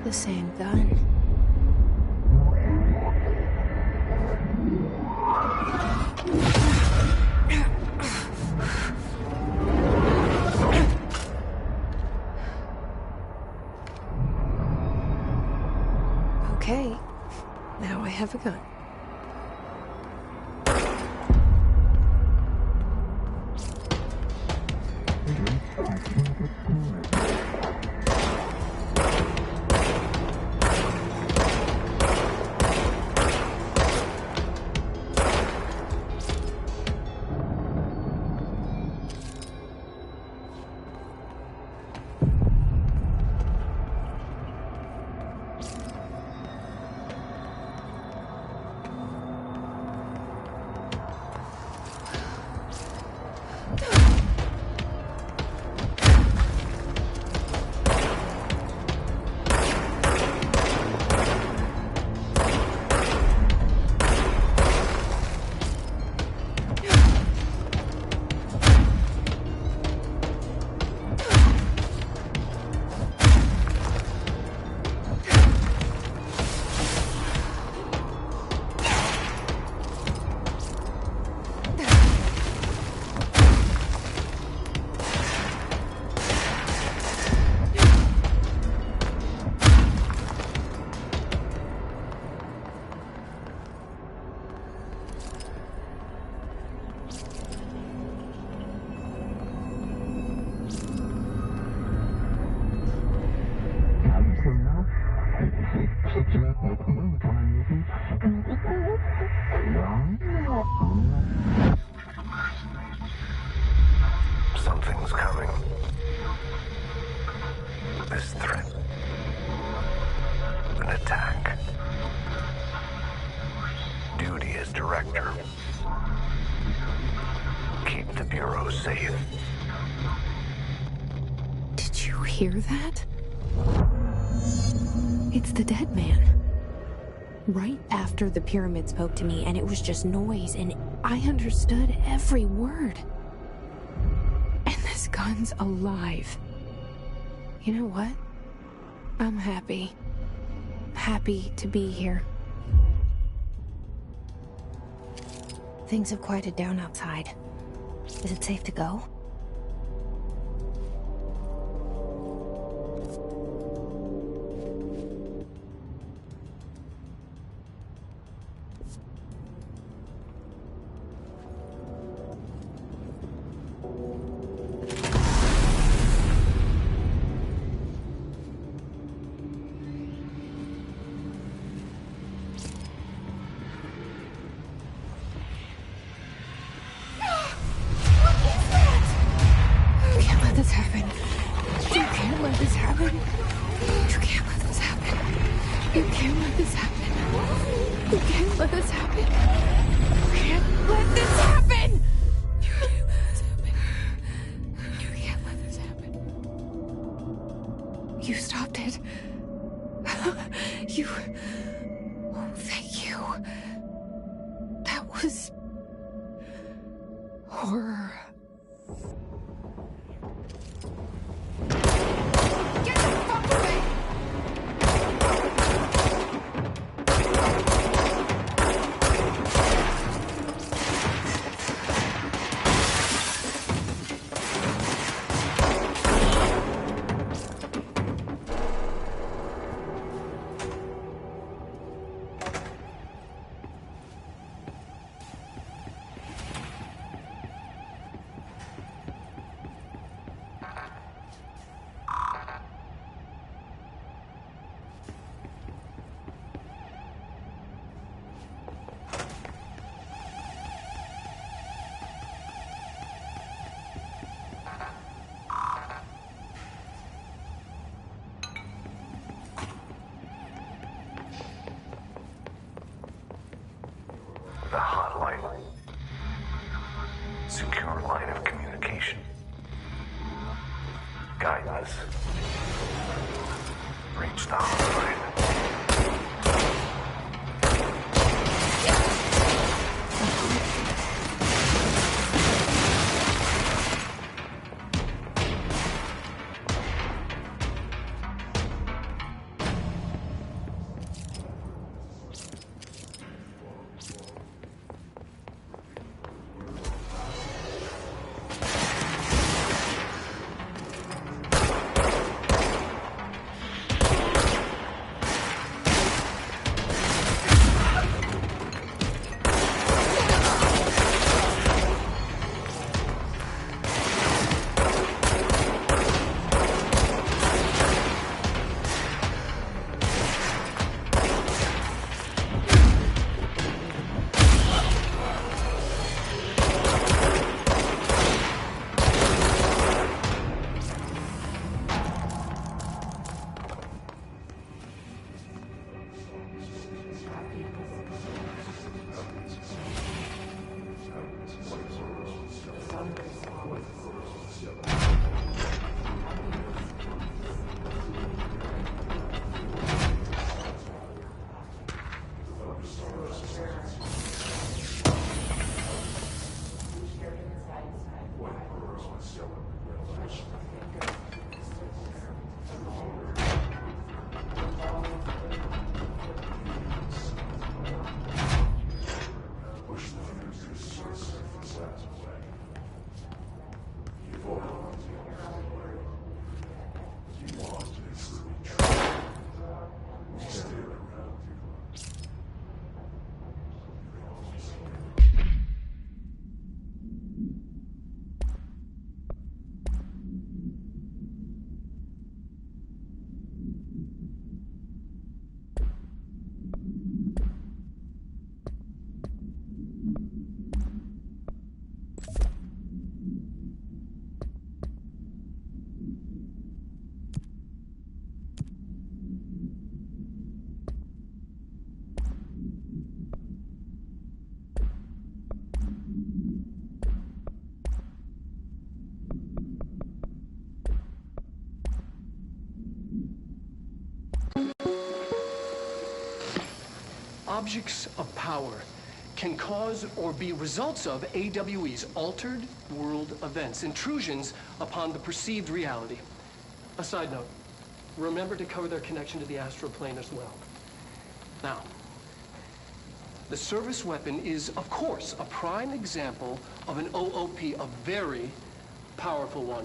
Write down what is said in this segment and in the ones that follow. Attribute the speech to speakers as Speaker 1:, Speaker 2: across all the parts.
Speaker 1: The same gun. Okay, now I have a gun.
Speaker 2: Something's coming. This threat. An attack. Duty as director. Keep the Bureau safe.
Speaker 1: Did you hear that? It's the dead man. Right after the pyramid spoke to me, and it was just noise, and I understood every word. And this gun's alive. You know what? I'm happy. Happy to be here. Things have quieted down outside. Is it safe to go?
Speaker 3: objects of power can cause or be results of AWE's altered world events, intrusions upon the perceived reality. A side note, remember to cover their connection to the astral plane as well. Now, the service weapon is, of course, a prime example of an OOP, a very powerful one.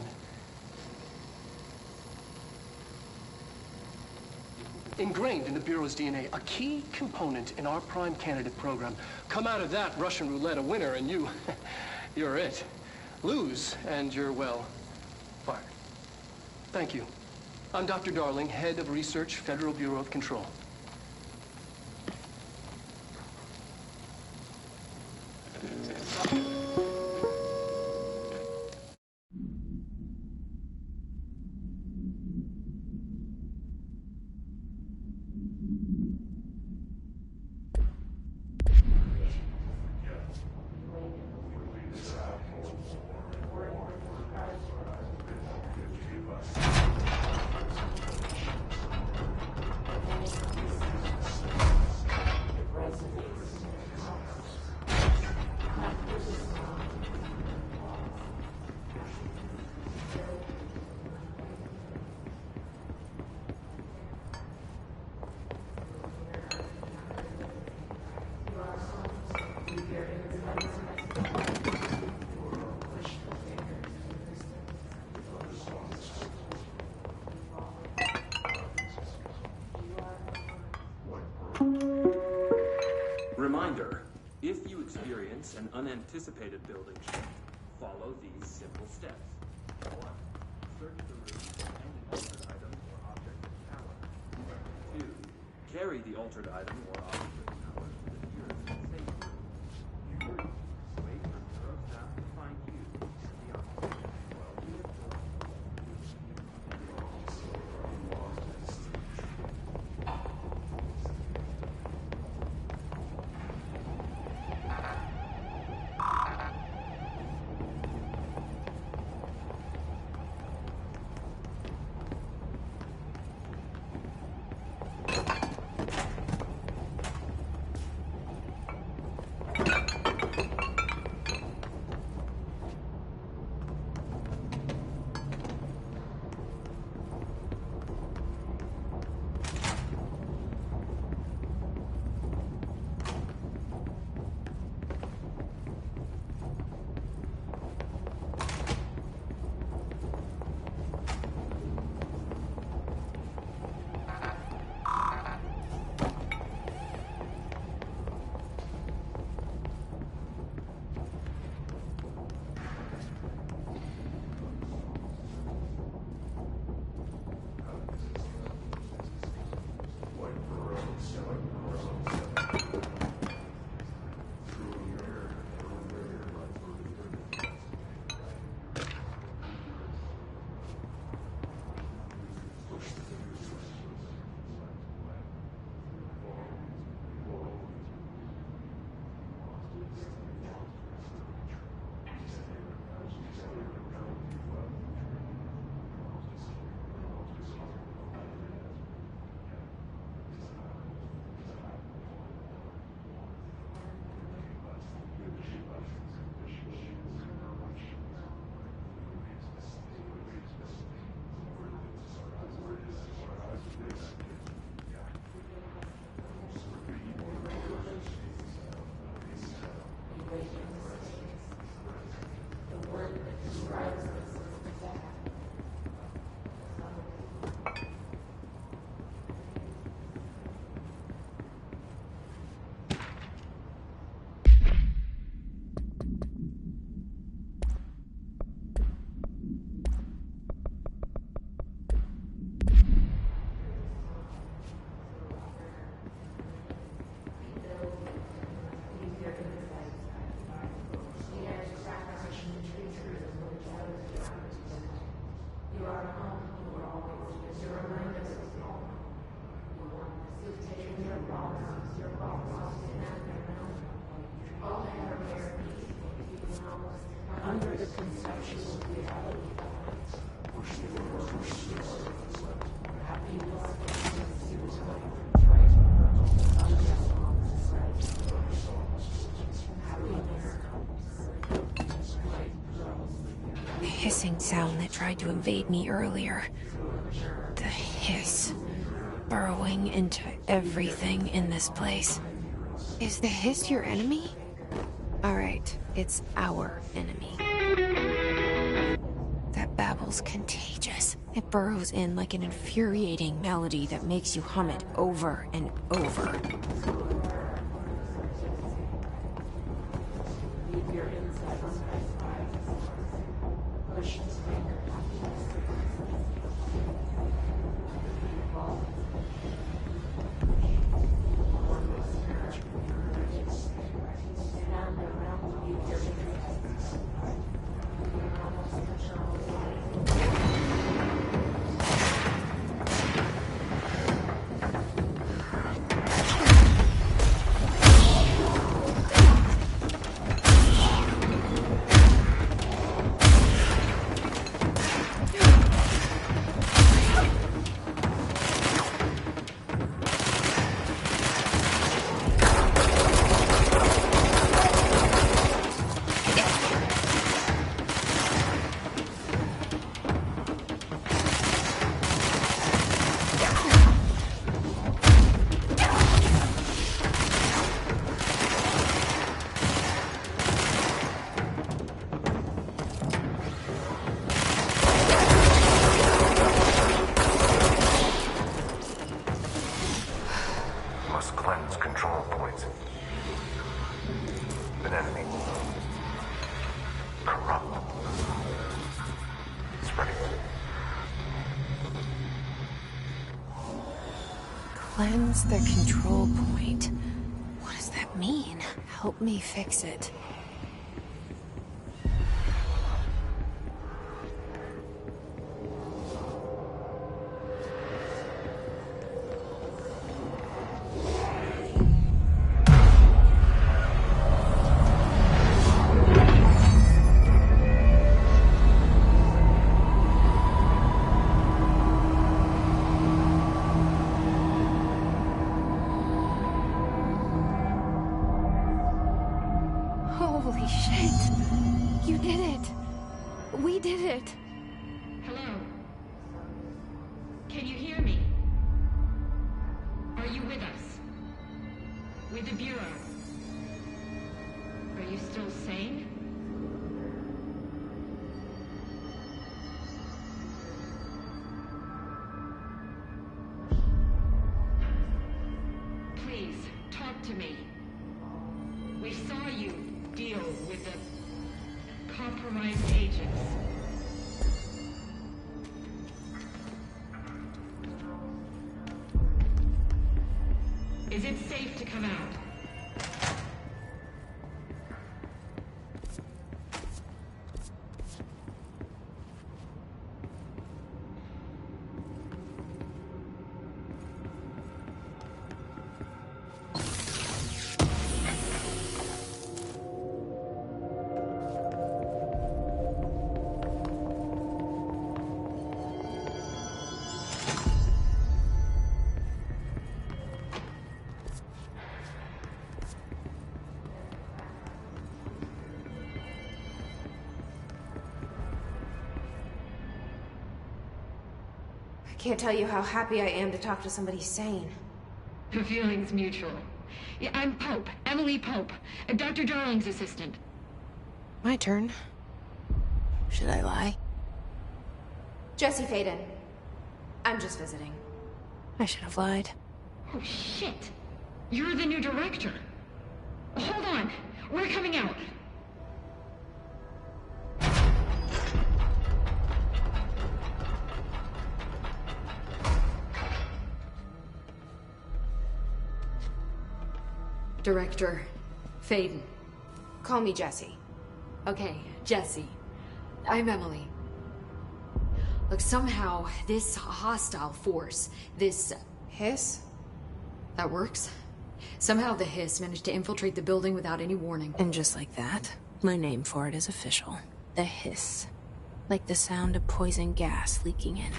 Speaker 3: Ingrained in the Bureau's DNA, a key component in our prime candidate program. Come out of that Russian roulette a winner and you're it. Lose and you're, well, fired. Thank you. I'm Dr. Darling, Head of Research, Federal Bureau of Control.
Speaker 4: Reminder, if you experience an unanticipated building shift, follow these simple steps. 1. Search the room for any altered item or object of power. 2. Carry the altered item or object of power to the nearest safe room. 3. Wait for Bureau staff to find you and the object while you absorb.
Speaker 5: Under the conceptual reality happiness is
Speaker 1: hissing sound that tried to invade me earlier. The hiss, burrowing into everything in this place. Is the hiss your enemy? Alright, it's our enemy. That babble's contagious. It burrows in like an infuriating melody that makes you hum it over and over.
Speaker 5: Leave your insides. Push this finger. And around you, your
Speaker 2: Must cleanse control points. An enemy. Corrupt. Spreading.
Speaker 1: Cleanse the control point. What does that mean? Help me fix it. Holy shit! You did it! We did it!
Speaker 6: Hello? Can you hear me? Are you with us? With the Bureau? Are you still sane? Please, talk to me. We saw you deal with the compromised agents. Is it safe to come out?
Speaker 1: I can't tell you how happy I am to talk to somebody sane.
Speaker 6: The feeling's mutual. Yeah, I'm Pope, Emily Pope, Dr. Darling's assistant.
Speaker 1: My turn. Should I lie? Jesse Faden. I'm just visiting. I should have lied.
Speaker 6: Oh, shit. You're the new director. Hold on. We're coming out.
Speaker 7: Director Faden.
Speaker 1: Call me Jesse.
Speaker 7: Okay, Jesse. I'm Emily. Look, somehow this hostile force, this
Speaker 1: Hiss?
Speaker 7: that works. Somehow the Hiss managed to infiltrate the building without any warning.
Speaker 1: And just like that, my name for it is official. The Hiss. Like the sound of poison gas leaking in.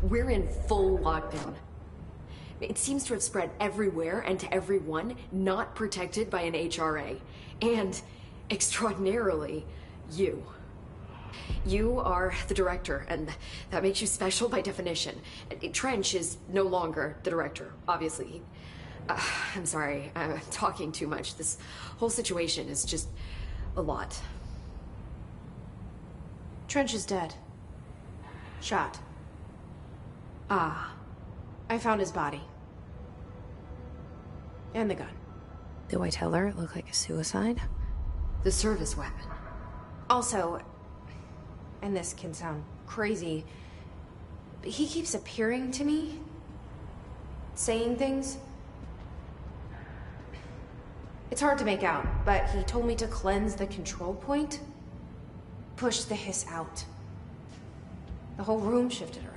Speaker 7: We're in full lockdown. It seems to have spread everywhere and to everyone not protected by an HRA. And, extraordinarily, you. You are the director, and that makes you special by definition. Trench is no longer the director, obviously. I'm sorry, I'm talking too much. This whole situation is just a lot.
Speaker 1: Trench is dead. Shot.
Speaker 7: Ah.
Speaker 1: I found his body. And the gun.
Speaker 8: Do I tell her it looked like a suicide?
Speaker 7: The service weapon.
Speaker 1: Also, and this can sound crazy, but he keeps appearing to me, saying things. It's hard to make out, but he told me to cleanse the control point, push the hiss out. The whole room shifted around.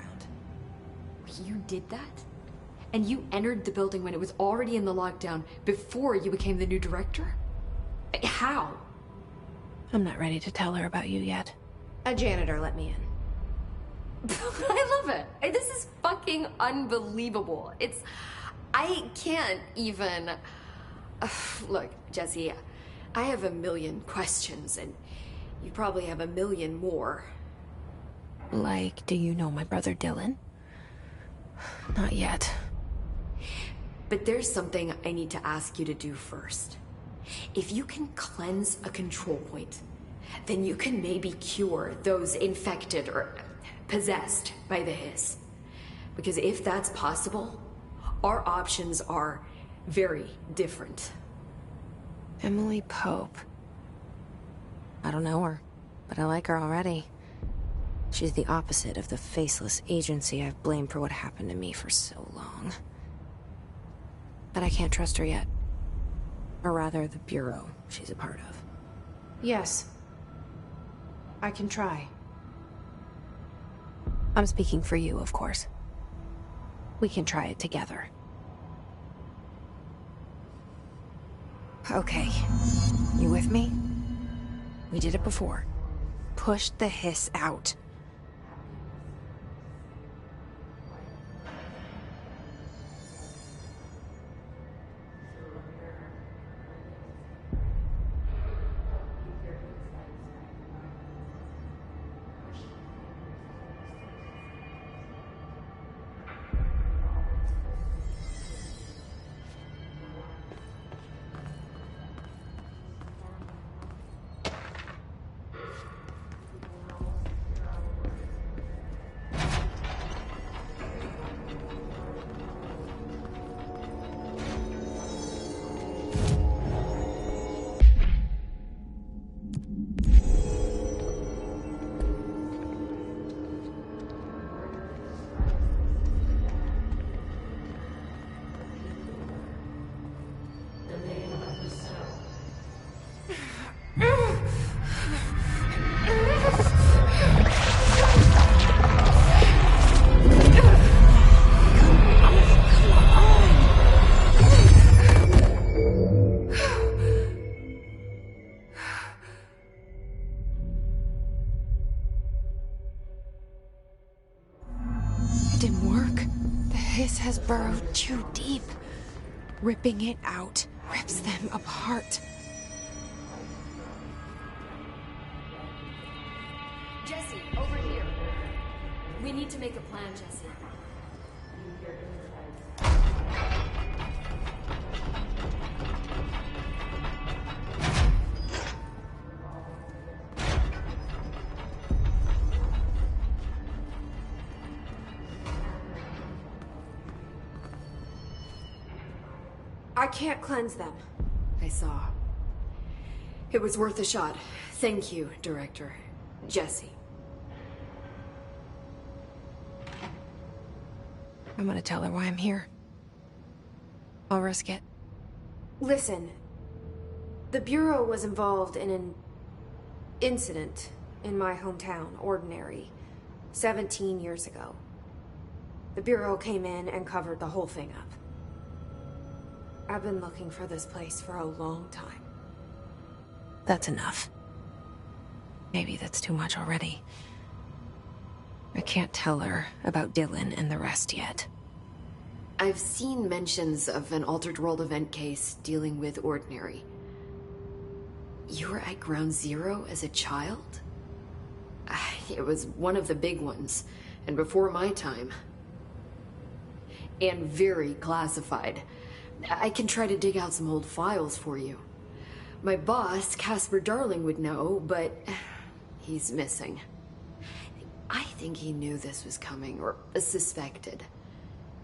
Speaker 7: You did that? And you entered the building when it was already in the lockdown before you became the new director? How?
Speaker 8: I'm not ready to tell her about you yet.
Speaker 1: A janitor let me in.
Speaker 7: I love it. This is fucking unbelievable. I can't even... Look, Jesse, I have a million questions, and you probably have a million more.
Speaker 8: Like, do you know my brother Dylan? Not yet.
Speaker 7: But there's something I need to ask you to do first. If you can cleanse a control point, then you can maybe cure those infected or possessed by the hiss. Because if that's possible, our options are very different.
Speaker 8: Emily Pope. I don't know her, but I like her already. She's the opposite of the faceless agency I've blamed for what happened to me for so long. But I can't trust her yet. Or rather, the Bureau she's a part of.
Speaker 1: Yes. I can try.
Speaker 8: I'm speaking for you, of course. We can try it together. Okay. You with me? We did it before. Push the hiss out. Has burrowed too deep. Ripping it out rips them apart.
Speaker 7: Jesse, over here. We need to make a plan, Jesse.
Speaker 1: I can't cleanse them.
Speaker 7: I saw. It was worth a shot. Thank you, Director. Jesse.
Speaker 8: I'm gonna tell her why I'm here. I'll risk it.
Speaker 1: Listen. The Bureau was involved in an incident in my hometown, Ordinary, 17 years ago. The Bureau came in and covered the whole thing up. I've been looking for this place for a long time.
Speaker 8: That's enough. Maybe that's too much already. I can't tell her about Dylan and the rest yet.
Speaker 7: I've seen mentions of an Altered World event case dealing with Ordinary. You were at Ground Zero as a child? It was one of the big ones, and before my time. And very classified. I can try to dig out some old files for you. My boss, Casper Darling, would know, but he's missing. I think he knew this was coming, or suspected.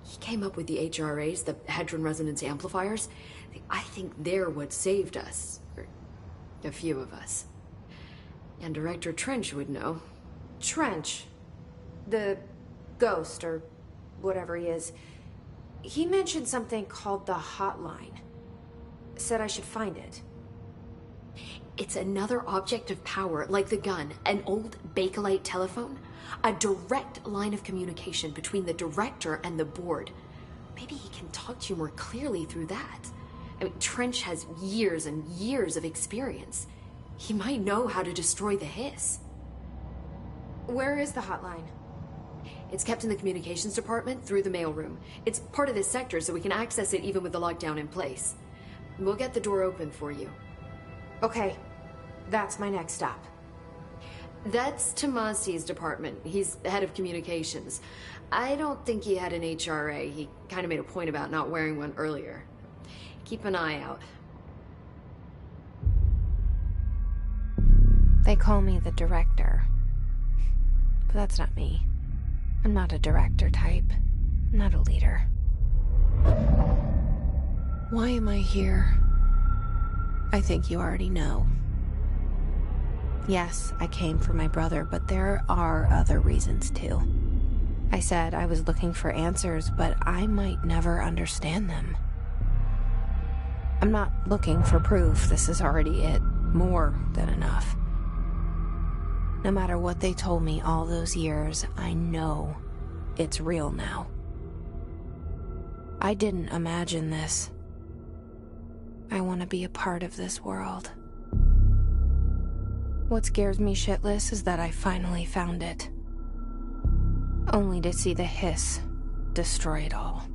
Speaker 7: He came up with the HRAs, the Hadron Resonance Amplifiers. I think they're what saved us. Or a few of us. And Director Trench would know.
Speaker 8: Trench. The ghost, or whatever he is. He mentioned something called the Hotline. Said I should find it.
Speaker 7: It's another object of power, like the gun, an old Bakelite telephone. A direct line of communication between the director and the board. Maybe he can talk to you more clearly through that. I mean, Trench has years and years of experience. He might know how to destroy the Hiss.
Speaker 8: Where is the Hotline?
Speaker 7: It's kept in the communications department through the mailroom. It's part of this sector, so we can access it even with the lockdown in place. We'll get the door open for you.
Speaker 8: Okay, that's my next stop.
Speaker 7: That's Tomasi's department. He's head of communications. I don't think he had an HRA. He kind of made a point about not wearing one earlier. Keep an eye out.
Speaker 8: They call me the director. But that's not me. I'm not a director type. I'm not a leader. Why am I here? I think you already know. Yes, I came for my brother, but there are other reasons too. I said I was looking for answers, but I might never understand them. I'm not looking for proof. This is already it. More than enough. No matter what they told me all those years, I know it's real now. I didn't imagine this. I want to be a part of this world. What scares me shitless is that I finally found it. Only to see the Hiss destroy it all.